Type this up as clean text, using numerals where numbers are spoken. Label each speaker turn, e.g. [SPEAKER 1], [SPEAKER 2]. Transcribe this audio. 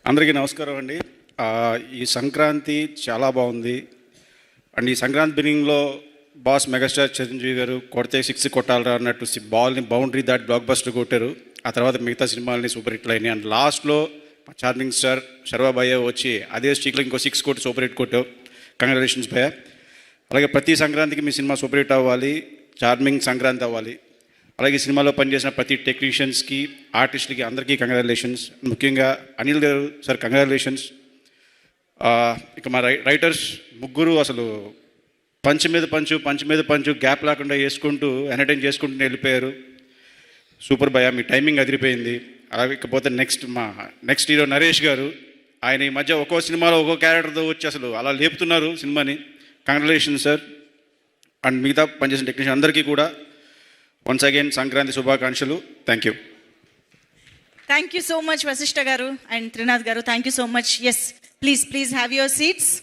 [SPEAKER 1] అందరికీ నమస్కారం అండి. ఈ సంక్రాంతి చాలా బాగుంది. అండ్ ఈ సంక్రాంతి బిగినింగ్లో బాస్ మెగాస్టార్ చిరంజీవి గారు కొడితే 6 కొట్టాలరా అన్నట్టు బాల్ని బౌండరీ దాటి బ్లాక్ బస్టర్ కొట్టారు. ఆ తర్వాత మిగతా సినిమాలని సూపర్ హిట్లు అయినాయి. అండ్ లాస్ట్లో చార్మింగ్ స్టార్ శర్వాభయ్య వచ్చి అదే స్ట్రీక్లో ఇంకో 6 కొట్టి సూపర్ హిట్ కొట్టావు. కంగ్రాచులేషన్స్ భయ్య. అలాగే ప్రతి సంక్రాంతికి మీ సినిమా సూపర్ హిట్ అవ్వాలి, చార్మింగ్ సంక్రాంతి అవ్వాలి. అలాగే సినిమాలో పనిచేసిన ప్రతి టెక్నీషియన్స్కి, ఆర్టిస్టులకి అందరికీ కంగ్రాచులేషన్స్. ముఖ్యంగా అనిల్ గారు సార్ కంగ్రాచులేషన్స్. ఇక మా రైటర్స్ ముగ్గురు అసలు పంచ్ మీద పంచు గ్యాప్ లేకుండా వేసుకుంటూ ఎంటర్టైన్ చేసుకుంటూ వెళ్ళిపోయారు. సూపర్ భయ, మీ టైమింగ్ అదిరిపోయింది. అలాగే ఇకపోతే నెక్స్ట్ హీరో నరేష్ గారు, ఆయన ఈ మధ్య ఒక్కో సినిమాలో ఒక్కో క్యారెక్టర్తో వచ్చి అసలు అలా లేపుతున్నారు సినిమాని. Congratulations sir. అండ్ మిగతా పనిచేసిన టెక్నీషియన్ అందరికీ కూడా వన్స్ అగైన్ సంక్రాంతి శుభాకాంక్షలు. Thank you.
[SPEAKER 2] Thank you so much, Vasishta garu and Trinath garu. Thank you so much. Yes, please have your seats.